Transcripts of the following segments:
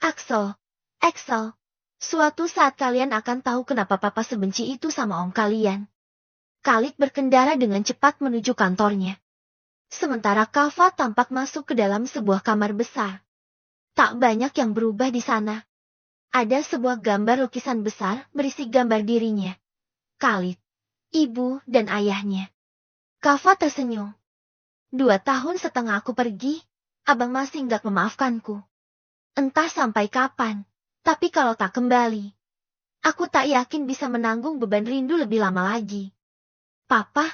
Axel, Axel, suatu saat kalian akan tahu kenapa papa sebenci itu sama om kalian. Khalid berkendara dengan cepat menuju kantornya. Sementara Kava tampak masuk ke dalam sebuah kamar besar. Tak banyak yang berubah di sana. Ada sebuah gambar lukisan besar berisi gambar dirinya, Khalid, ibu, dan ayahnya. Kava tersenyum. 2,5 tahun aku pergi, abang masih nggak memaafkanku. Entah sampai kapan, tapi kalau tak kembali, aku tak yakin bisa menanggung beban rindu lebih lama lagi. Papa,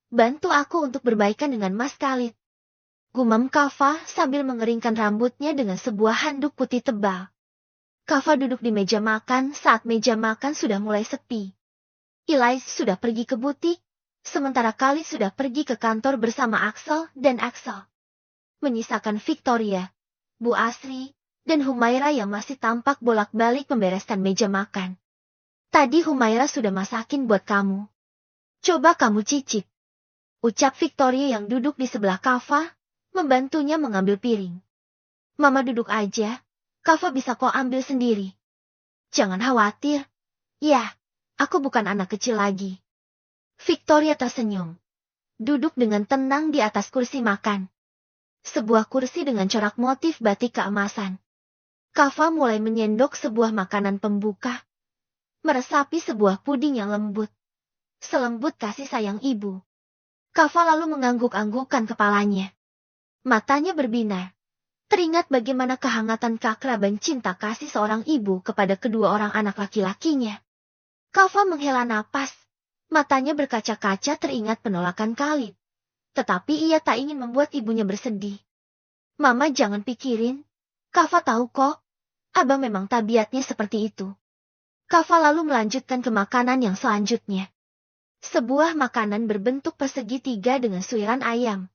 bantu aku untuk berbaikan dengan Mas Khalid. Gumam Kava sambil mengeringkan rambutnya dengan sebuah handuk putih tebal. Kava duduk di meja makan saat meja makan sudah mulai sepi. Eli sudah pergi ke butik, sementara Khalid sudah pergi ke kantor bersama Axel dan Axel. Menyisakan Victoria, Bu Asri, dan Humaira yang masih tampak bolak-balik membereskan meja makan. Tadi Humaira sudah masakin buat kamu. Coba kamu cicip. Ucap Victoria yang duduk di sebelah Kava, membantunya mengambil piring. Mama duduk aja, Kava bisa kok ambil sendiri. Jangan khawatir. Ya, aku bukan anak kecil lagi. Victoria tersenyum. Duduk dengan tenang di atas kursi makan. Sebuah kursi dengan corak motif batik keemasan. Kava mulai menyendok sebuah makanan pembuka. Meresapi sebuah puding yang lembut. Selembut kasih sayang ibu. Kava lalu mengangguk-anggukkan kepalanya. Matanya berbinar. Teringat bagaimana kehangatan keakraban cinta kasih seorang ibu kepada kedua orang anak laki-lakinya. Kava menghela napas. Matanya berkaca-kaca teringat penolakan Khalid. Tetapi ia tak ingin membuat ibunya bersedih. Mama jangan pikirin. Kava tahu kok. Abang memang tabiatnya seperti itu. Kava lalu melanjutkan ke makanan yang selanjutnya. Sebuah makanan berbentuk persegi 3 dengan suiran ayam.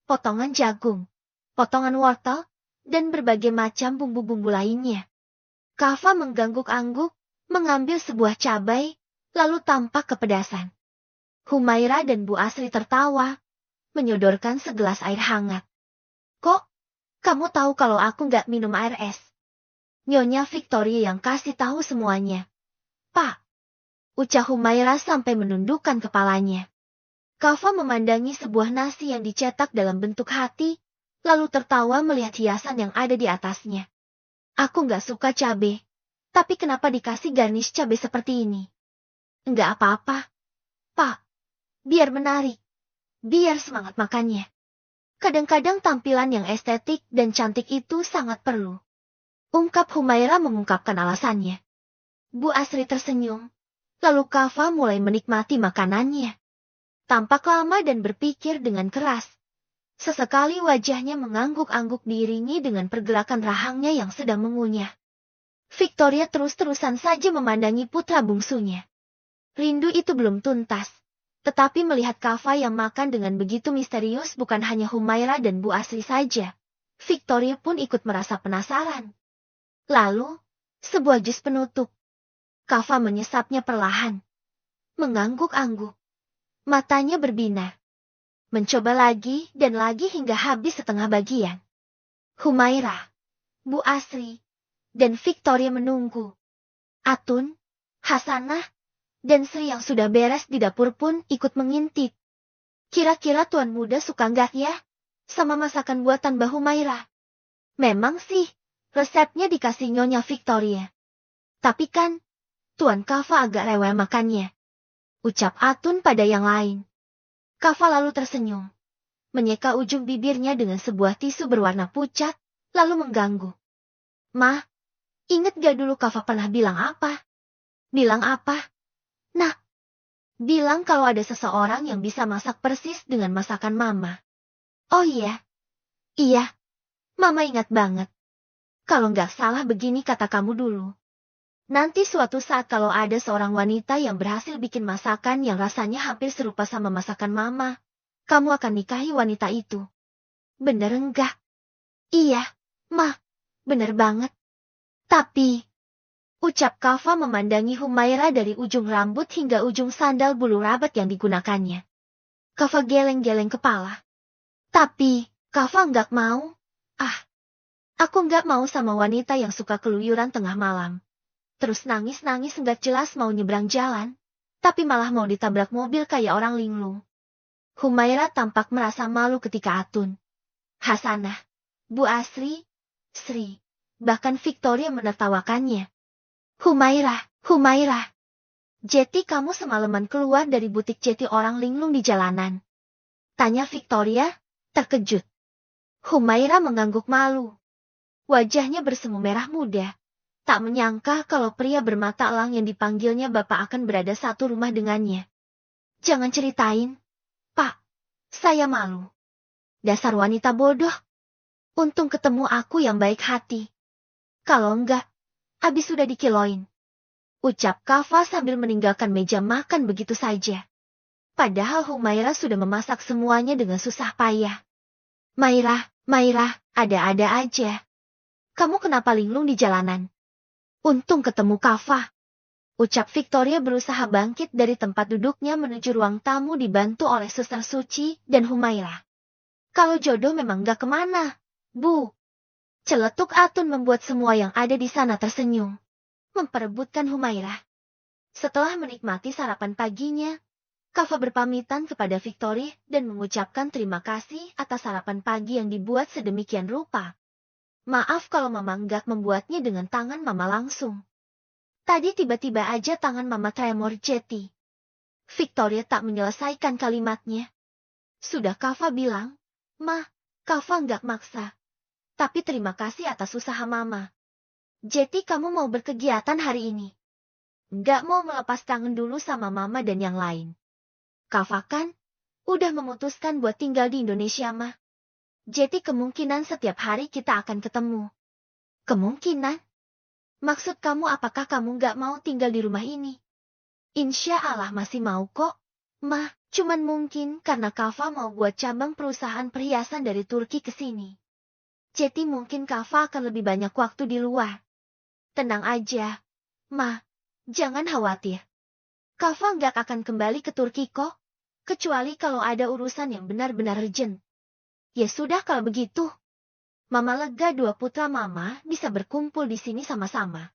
Potongan jagung. Potongan wortel. Dan berbagai macam bumbu-bumbu lainnya. Kava mengangguk-angguk. Mengambil sebuah cabai. Lalu tampak kepedasan. Humaira dan Bu Asri tertawa, menyodorkan segelas air hangat. Kok, kamu tahu kalau aku nggak minum air es? Nyonya Victoria yang kasih tahu semuanya. Pak, ucap Humaira sampai menundukkan kepalanya. Kava memandangi sebuah nasi yang dicetak dalam bentuk hati, lalu tertawa melihat hiasan yang ada di atasnya. Aku nggak suka cabai, tapi kenapa dikasih garnish cabai seperti ini? Enggak apa-apa, Pak. Biar menarik. Biar semangat makannya. Kadang-kadang tampilan yang estetik dan cantik itu sangat perlu. Ungkap Humaira mengungkapkan alasannya. Bu Asri tersenyum. Lalu Kava mulai menikmati makanannya. Tampak lama dan berpikir dengan keras. Sesekali wajahnya mengangguk-angguk diiringi dengan pergerakan rahangnya yang sedang mengunyah. Victoria terus-terusan saja memandangi putra bungsunya. Rindu itu belum tuntas. Tetapi melihat Kava yang makan dengan begitu misterius bukan hanya Humaira dan Bu Asri saja. Victoria pun ikut merasa penasaran. Lalu, sebuah jus penutup. Kava menyesapnya perlahan. Mengangguk-angguk. Matanya berbinar. Mencoba lagi dan lagi hingga habis setengah bagian. Humaira, Bu Asri, dan Victoria menunggu. Atun, Hasanah, dan Sri yang sudah beres di dapur pun ikut mengintip. Kira-kira tuan muda suka nggak ya? Sama masakan buatan Mbak Humaira. Memang sih, resepnya dikasih Nyonya Victoria. Tapi kan, Tuan Kava agak rewel makannya. Ucap Atun pada yang lain. Kava lalu tersenyum. Menyeka ujung bibirnya dengan sebuah tisu berwarna pucat, lalu mengganggu. Ma, inget gak dulu Kava pernah bilang apa? Bilang apa? Nah, bilang kalau ada seseorang yang bisa masak persis dengan masakan Mama. Oh iya. Iya. Mama ingat banget. Kalau nggak salah begini kata kamu dulu. Nanti suatu saat kalau ada seorang wanita yang berhasil bikin masakan yang rasanya hampir serupa sama masakan Mama, kamu akan nikahi wanita itu. Bener enggak? Iya, Ma. Bener banget. Tapi... Ucap Kava memandangi Humaira dari ujung rambut hingga ujung sandal bulu rabat yang digunakannya. Kava geleng-geleng kepala. Tapi, Kava nggak mau. Aku nggak mau sama wanita yang suka keluyuran tengah malam. Terus nangis-nangis nggak jelas mau nyebrang jalan, tapi malah mau ditabrak mobil kayak orang linglung. Humaira tampak merasa malu ketika Atun, Hasanah, Bu Asri, Sri, bahkan Victoria menertawakannya. Humaira. Jeti kamu semalaman keluar dari butik Jeti orang linglung di jalanan? Tanya Victoria, terkejut. Humaira mengangguk malu. Wajahnya bersemu merah muda. Tak menyangka kalau pria bermata elang yang dipanggilnya bapak akan berada satu rumah dengannya. Jangan ceritain, Pak. Saya malu. Dasar wanita bodoh. Untung ketemu aku yang baik hati. Kalau enggak, habis sudah dikiloin. Ucap Kava sambil meninggalkan meja makan begitu saja. Padahal Humaira sudah memasak semuanya dengan susah payah. Maira, ada-ada aja. Kamu kenapa linglung di jalanan? Untung ketemu Kava. Ucap Victoria berusaha bangkit dari tempat duduknya menuju ruang tamu dibantu oleh Suster Suci dan Humaira. Kalau jodoh memang gak kemana, Bu. Celetuk Atun membuat semua yang ada di sana tersenyum. Memperebutkan Humaira. Setelah menikmati sarapan paginya, Kava berpamitan kepada Victoria dan mengucapkan terima kasih atas sarapan pagi yang dibuat sedemikian rupa. Maaf kalau Mama enggak membuatnya dengan tangan Mama langsung. Tadi tiba-tiba aja tangan Mama tremor Jeti. Victoria tak menyelesaikan kalimatnya. Sudah Kava bilang, Ma, Kava enggak maksa. Tapi terima kasih atas usaha Mama. Jeti kamu mau berkegiatan hari ini? Enggak mau melepas tangan dulu sama Mama dan yang lain. Kava kan udah memutuskan buat tinggal di Indonesia, Ma. Jeti kemungkinan setiap hari kita akan ketemu. Kemungkinan? Maksud kamu apakah kamu nggak mau tinggal di rumah ini? Insya Allah masih mau kok, Ma. Cuman mungkin karena Kava mau buat cabang perusahaan perhiasan dari Turki ke sini. Jeti mungkin Kava akan lebih banyak waktu di luar. Tenang aja, Ma. Jangan khawatir. Kava nggak akan kembali ke Turki kok. Kecuali kalau ada urusan yang benar-benar urgent. Ya sudah kalau begitu. Mama lega dua putra Mama bisa berkumpul di sini sama-sama.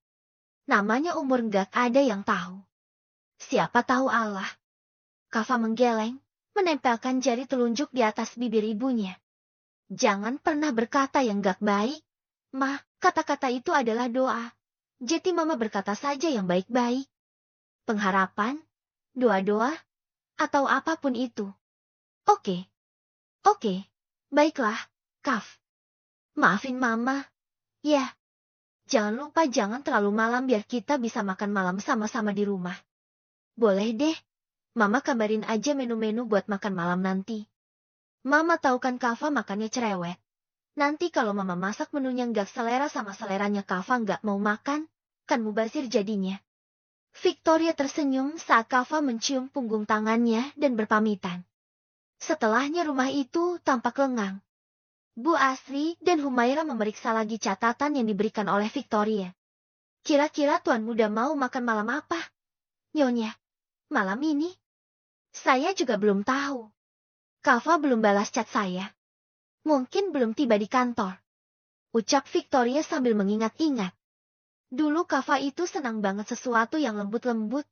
Namanya umur nggak ada yang tahu. Siapa tahu Allah. Kava menggeleng, menempelkan jari telunjuk di atas bibir ibunya. Jangan pernah berkata yang nggak baik. Ma, kata-kata itu adalah doa. Jadi Mama berkata saja yang baik-baik. Pengharapan, doa-doa, atau apapun itu. Oke, baiklah, Kav. Maafin Mama. Ya, jangan lupa jangan terlalu malam biar kita bisa makan malam sama-sama di rumah. Boleh deh, Mama kabarin aja menu-menu buat makan malam nanti. Mama tahu kan Kava makannya cerewet. Nanti kalau Mama masak menunya nggak selera sama seleranya Kava nggak mau makan, kan mubazir jadinya. Victoria tersenyum saat Kava mencium punggung tangannya dan berpamitan. Setelahnya rumah itu tampak lengang. Bu Asri dan Humaira memeriksa lagi catatan yang diberikan oleh Victoria. Kira-kira Tuan Muda mau makan malam apa? Nyonya, malam ini? Saya juga belum tahu. Kava belum balas chat saya. Mungkin belum tiba di kantor. Ucap Victoria sambil mengingat-ingat. Dulu Kava itu senang banget sesuatu yang lembut-lembut,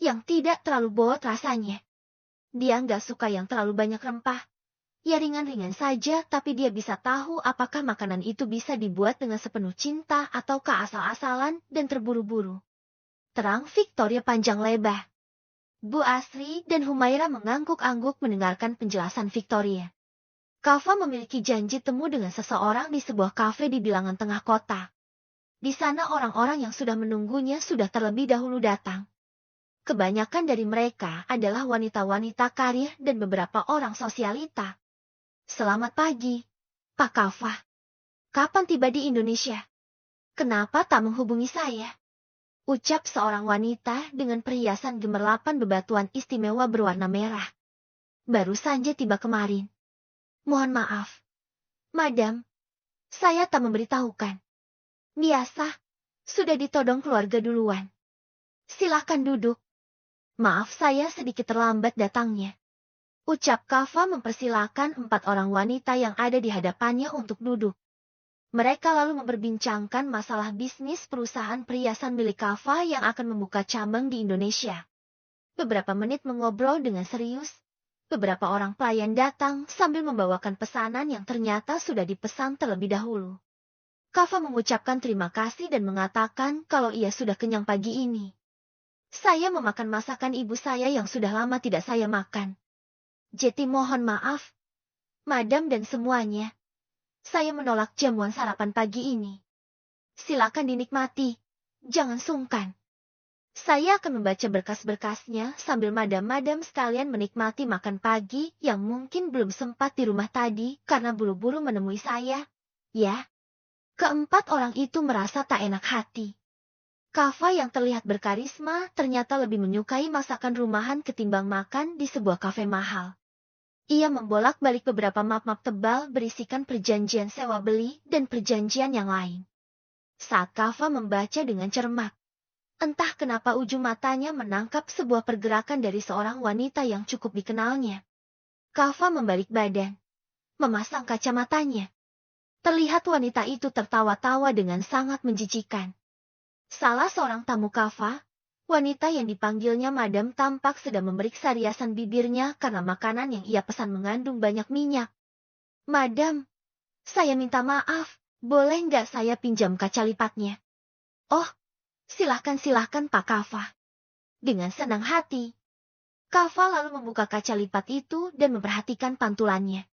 yang tidak terlalu bobot rasanya. Dia nggak suka yang terlalu banyak rempah. Ya ringan-ringan saja, tapi dia bisa tahu apakah makanan itu bisa dibuat dengan sepenuh cinta atau keasal-asalan dan terburu-buru. Terang Victoria panjang lebar. Bu Asri dan Humaira mengangguk-angguk mendengarkan penjelasan Victoria. Kava memiliki janji temu dengan seseorang di sebuah kafe di bilangan tengah kota. Di sana orang-orang yang sudah menunggunya sudah terlebih dahulu datang. Kebanyakan dari mereka adalah wanita-wanita karir dan beberapa orang sosialita. Selamat pagi, Pak Kava. Kapan tiba di Indonesia? Kenapa tak menghubungi saya? Ucap seorang wanita dengan perhiasan gemerlapan bebatuan istimewa berwarna merah. Baru saja tiba kemarin. Mohon maaf, Madam. Saya tak memberitahukan. Biasa, sudah ditodong keluarga duluan. Silakan duduk. Maaf saya sedikit terlambat datangnya. Ucap Kava mempersilakan 4 orang wanita yang ada di hadapannya untuk duduk. Mereka lalu memperbincangkan masalah bisnis perusahaan perhiasan milik Kava yang akan membuka cabang di Indonesia. Beberapa menit mengobrol dengan serius. Beberapa orang pelayan datang sambil membawakan pesanan yang ternyata sudah dipesan terlebih dahulu. Kava mengucapkan terima kasih dan mengatakan kalau ia sudah kenyang pagi ini. Saya memakan masakan ibu saya yang sudah lama tidak saya makan. Jadi mohon maaf, Madam dan semuanya. Saya menolak jamuan sarapan pagi ini. Silakan dinikmati, jangan sungkan. Saya akan membaca berkas-berkasnya sambil madam-madam sekalian menikmati makan pagi yang mungkin belum sempat di rumah tadi karena buru-buru menemui saya. Ya, keempat orang itu merasa tak enak hati. Kava yang terlihat berkarisma ternyata lebih menyukai masakan rumahan ketimbang makan di sebuah kafe mahal. Ia membolak-balik beberapa map-map tebal berisikan perjanjian sewa beli dan perjanjian yang lain. Saat Kava membaca dengan cermat, entah kenapa ujung matanya menangkap sebuah pergerakan dari seorang wanita yang cukup dikenalnya. Kava membalik badan, memasang kacamatanya. Terlihat wanita itu tertawa-tawa dengan sangat menjijikan. Salah seorang tamu Kava, wanita yang dipanggilnya Madam, tampak sedang memeriksa riasan bibirnya karena makanan yang ia pesan mengandung banyak minyak. Madam, saya minta maaf, boleh nggak saya pinjam kaca lipatnya? Oh, silahkan Pak Kava. Dengan senang hati, Kava lalu membuka kaca lipat itu dan memperhatikan pantulannya.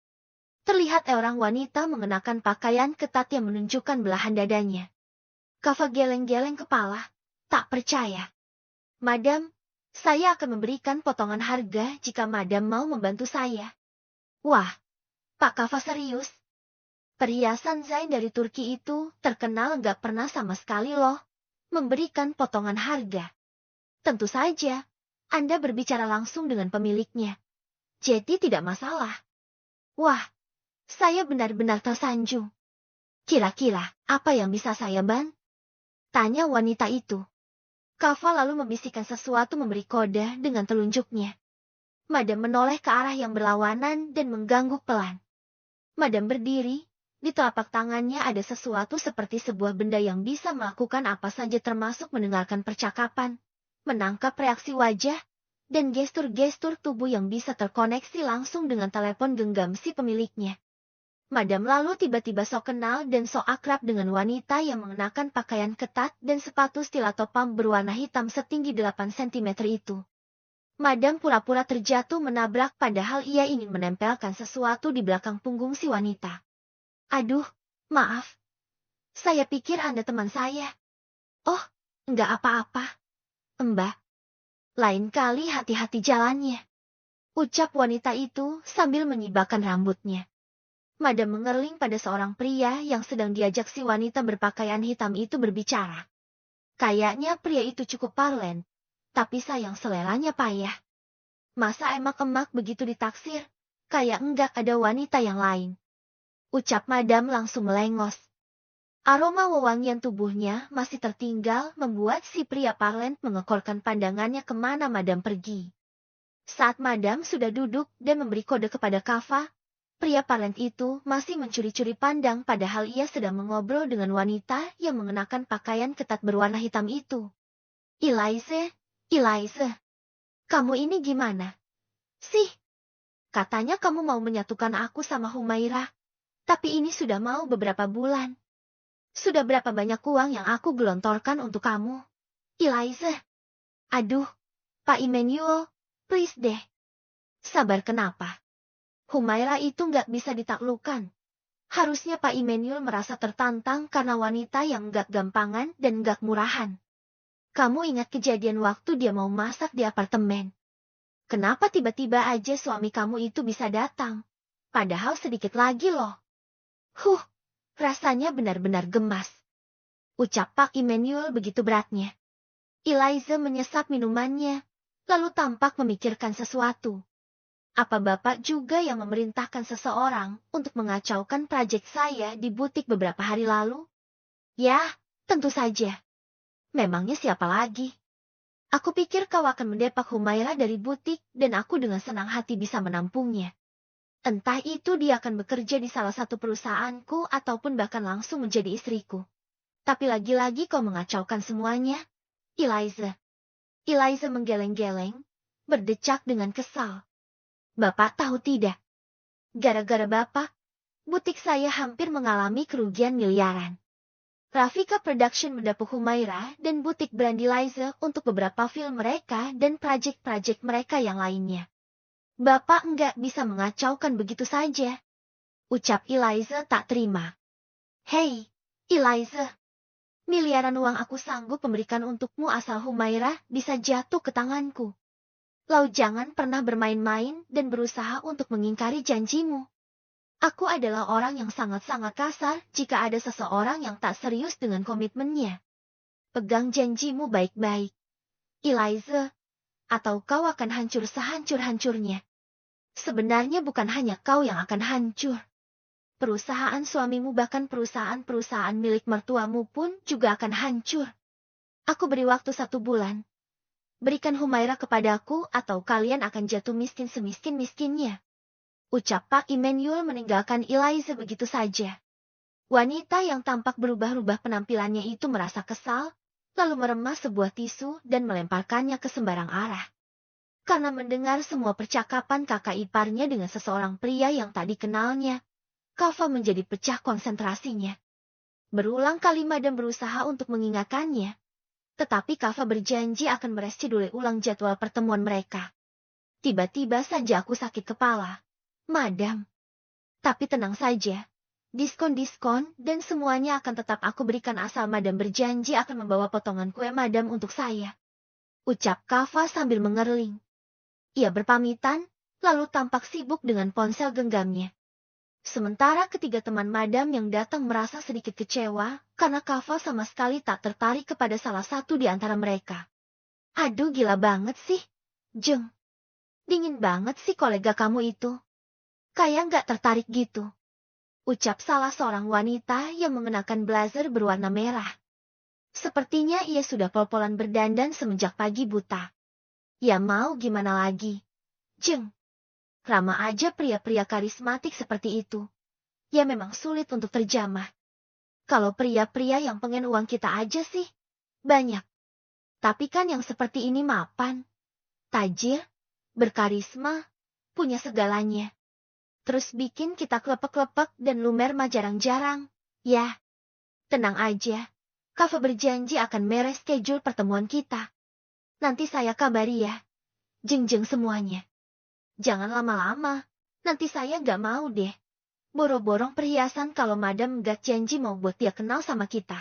Terlihat orang wanita mengenakan pakaian ketat yang menunjukkan belahan dadanya. Kava geleng-geleng kepala, tak percaya. Madam, saya akan memberikan potongan harga jika Madam mau membantu saya. Wah, Pak Kava serius? Perhiasan Zain dari Turki itu terkenal nggak pernah sama sekali loh memberikan potongan harga. Tentu saja, Anda berbicara langsung dengan pemiliknya. Jadi tidak masalah. Wah, saya benar-benar tersanjung. Kira-kira apa yang bisa saya bantu? Tanya wanita itu. Kava lalu membisikkan sesuatu memberi kode dengan telunjuknya. Madam menoleh ke arah yang berlawanan dan mengganggu pelan. Madam berdiri, di telapak tangannya ada sesuatu seperti sebuah benda yang bisa melakukan apa saja termasuk mendengarkan percakapan, menangkap reaksi wajah, dan gestur-gestur tubuh yang bisa terkoneksi langsung dengan telepon genggam si pemiliknya. Madam lalu tiba-tiba sok kenal dan sok akrab dengan wanita yang mengenakan pakaian ketat dan sepatu stiletto pump berwarna hitam setinggi 8 cm itu. Madam pura-pura terjatuh menabrak padahal ia ingin menempelkan sesuatu di belakang punggung si wanita. Aduh, maaf. Saya pikir Anda teman saya. Oh, enggak apa-apa, Mbak. Lain kali hati-hati jalannya. Ucap wanita itu sambil menyibakkan rambutnya. Madam mengerling pada seorang pria yang sedang diajak si wanita berpakaian hitam itu berbicara. Kayaknya pria itu cukup parlen, tapi sayang seleranya payah. Masa emak-emak begitu ditaksir? Kayak enggak ada wanita yang lain. Ucap Madam langsung melengos. Aroma wewangian tubuhnya masih tertinggal membuat si pria parlen mengekorkan pandangannya kemana Madam pergi. Saat Madam sudah duduk dan memberi kode kepada Kava, pria parlen itu masih mencuri-curi pandang padahal ia sedang mengobrol dengan wanita yang mengenakan pakaian ketat berwarna hitam itu. Ilaise, kamu ini gimana? Sih, katanya kamu mau menyatukan aku sama Humaira, tapi ini sudah mau beberapa bulan. Sudah berapa banyak uang yang aku gelontorkan untuk kamu? Ilaise. Aduh, Pak Emmanuel, please deh. Sabar kenapa? Humaira itu nggak bisa ditaklukkan. Harusnya Pak Emmanuel merasa tertantang karena wanita yang nggak gampangan dan nggak murahan. Kamu ingat kejadian waktu dia mau masak di apartemen? Kenapa tiba-tiba aja suami kamu itu bisa datang? Padahal sedikit lagi loh. Rasanya benar-benar gemas. Ucap Pak Emmanuel begitu beratnya. Eliza menyesap minumannya, lalu tampak memikirkan sesuatu. Apa Bapak juga yang memerintahkan seseorang untuk mengacaukan proyek saya di butik beberapa hari lalu? Ya, tentu saja. Memangnya siapa lagi? Aku pikir kau akan mendepak Humaira dari butik dan aku dengan senang hati bisa menampungnya. Entah itu dia akan bekerja di salah satu perusahaanku ataupun bahkan langsung menjadi istriku. Tapi lagi-lagi kau mengacaukan semuanya, Eliza. Eliza menggeleng-geleng, berdecak dengan kesal. Bapak tahu tidak? Gara-gara Bapak, butik saya hampir mengalami kerugian miliaran. Rafika Production mendapuk Humaira dan butik brand Eliza untuk beberapa film mereka dan proyek-proyek mereka yang lainnya. Bapak enggak bisa mengacaukan begitu saja. Ucap Eliza tak terima. Hei, Eliza. Miliaran uang aku sanggup memberikan untukmu asal Humaira bisa jatuh ke tanganku. Lau jangan pernah bermain-main dan berusaha untuk mengingkari janjimu. Aku adalah orang yang sangat-sangat kasar jika ada seseorang yang tak serius dengan komitmennya. Pegang janjimu baik-baik, Eliza, atau kau akan hancur sehancur-hancurnya. Sebenarnya bukan hanya kau yang akan hancur. Perusahaan suamimu bahkan perusahaan-perusahaan milik mertuamu pun juga akan hancur. Aku beri waktu 1 bulan. Berikan Humaira kepadaku atau kalian akan jatuh miskin semiskin-miskinnya. Ucap Pak Emmanuel meninggalkan Eliza begitu saja. Wanita yang tampak berubah-ubah penampilannya itu merasa kesal, lalu meremas sebuah tisu dan melemparkannya ke sembarang arah. Karena mendengar semua percakapan kakak iparnya dengan seseorang pria yang tak dikenalnya, Kava menjadi pecah konsentrasinya. Berulang kali Madam berusaha untuk mengingatkannya, tetapi Kava berjanji akan mereschedule ulang jadwal pertemuan mereka. Tiba-tiba saja aku sakit kepala. Madam. Tapi tenang saja. Diskon-diskon dan semuanya akan tetap aku berikan asal Madam berjanji akan membawa potongan kue Madam untuk saya. Ucap Kava sambil mengerling. Ia berpamitan, lalu tampak sibuk dengan ponsel genggamnya. Sementara ketiga teman Madam yang datang merasa sedikit kecewa, karena Kava sama sekali tak tertarik kepada salah satu di antara mereka. Aduh gila banget sih, Jeng. Dingin banget sih kolega kamu itu. Kayak nggak tertarik gitu. Ucap salah seorang wanita yang mengenakan blazer berwarna merah. Sepertinya ia sudah pol-polan berdandan semenjak pagi buta. Ya mau gimana lagi, Jeng. Rama aja pria-pria karismatik seperti itu. Ya memang sulit untuk terjamah. Kalau pria-pria yang pengen uang kita aja sih, banyak. Tapi kan yang seperti ini mapan, tajir, berkarisma, punya segalanya. Terus bikin kita klepek-klepek dan lumer mah jarang-jarang. Ya, tenang aja. Kava berjanji akan meres schedule pertemuan kita. Nanti saya kabari ya. Jeng-jeng semuanya. Jangan lama-lama. Nanti saya gak mau deh. Boro-borong perhiasan kalau Madam gak janji mau buat dia kenal sama kita.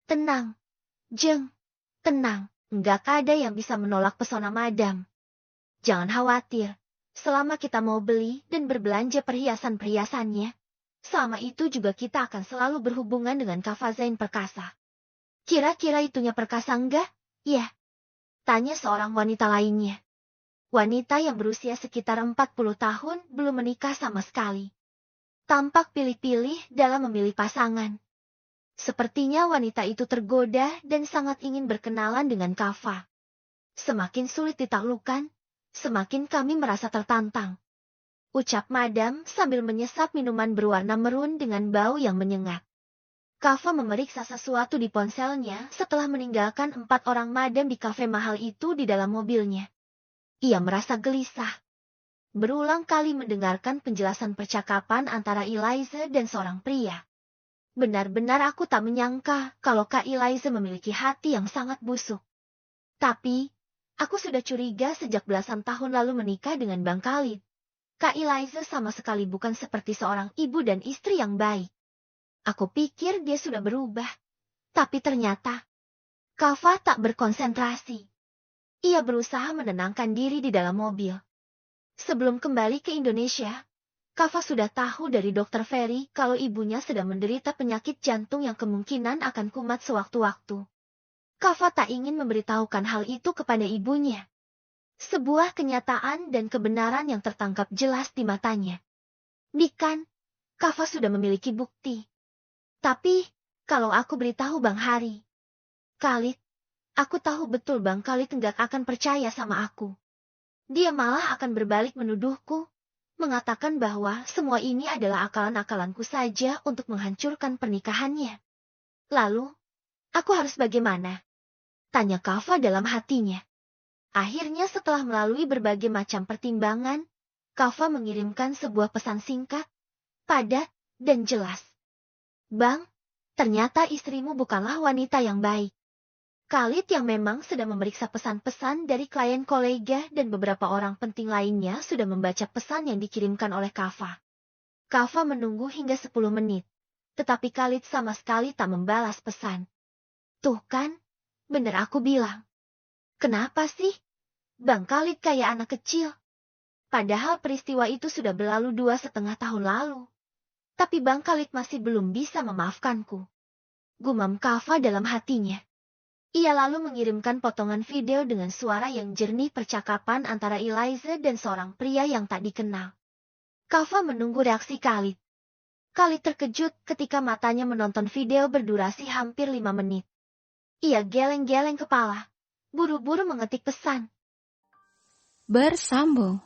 Tenang. Jeng. Tenang. Nggak ada yang bisa menolak pesona Madam. Jangan khawatir. Selama kita mau beli dan berbelanja perhiasan-perhiasannya, selama itu juga kita akan selalu berhubungan dengan Kava Zain Perkasa. Kira-kira itunya Perkasa enggak? Ya. Tanya seorang wanita lainnya. Wanita yang berusia sekitar 40 tahun belum menikah sama sekali. Tampak pilih-pilih dalam memilih pasangan. Sepertinya wanita itu tergoda dan sangat ingin berkenalan dengan Kava. Semakin sulit ditaklukkan, semakin kami merasa tertantang. Ucap Madam sambil menyesap minuman berwarna merun dengan bau yang menyengat. Kava memeriksa sesuatu di ponselnya setelah meninggalkan 4 orang Madam di kafe mahal itu di dalam mobilnya. Ia merasa gelisah. Berulang kali mendengarkan penjelasan percakapan antara Eliza dan seorang pria. Benar-benar aku tak menyangka kalau Kak Eliza memiliki hati yang sangat busuk. Tapi, aku sudah curiga sejak belasan tahun lalu menikah dengan Bang Khalid. Kak Eliza sama sekali bukan seperti seorang ibu dan istri yang baik. Aku pikir dia sudah berubah. Tapi ternyata, Kava tak berkonsentrasi. Ia berusaha menenangkan diri di dalam mobil. Sebelum kembali ke Indonesia, Kava sudah tahu dari Dr. Ferry kalau ibunya sedang menderita penyakit jantung yang kemungkinan akan kumat sewaktu-waktu. Kava tak ingin memberitahukan hal itu kepada ibunya. Sebuah kenyataan dan kebenaran yang tertangkap jelas di matanya. Bukan, Kava sudah memiliki bukti. Tapi, kalau aku beritahu Bang Hari, Khalid, aku tahu betul Bang Khalid enggak akan percaya sama aku. Dia malah akan berbalik menuduhku, mengatakan bahwa semua ini adalah akalan-akalanku saja untuk menghancurkan pernikahannya. Lalu, aku harus bagaimana? Tanya Kava dalam hatinya. Akhirnya setelah melalui berbagai macam pertimbangan, Kava mengirimkan sebuah pesan singkat, padat, dan jelas. Bang, ternyata istrimu bukanlah wanita yang baik. Khalid yang memang sedang memeriksa pesan-pesan dari klien kolega dan beberapa orang penting lainnya sudah membaca pesan yang dikirimkan oleh Kava. Kava menunggu hingga 10 menit, tetapi Khalid sama sekali tak membalas pesan. Tuh kan, bener aku bilang. Kenapa sih? Bang Khalid kayak anak kecil. Padahal peristiwa itu sudah berlalu 2,5 tahun lalu. Tapi Bang Khalid masih belum bisa memaafkanku. Gumam Kava dalam hatinya. Ia lalu mengirimkan potongan video dengan suara yang jernih percakapan antara Eliza dan seorang pria yang tak dikenal. Kava menunggu reaksi Khalid. Khalid terkejut ketika matanya menonton video berdurasi hampir 5 menit. Ia geleng-geleng kepala, buru-buru mengetik pesan. Bersambung.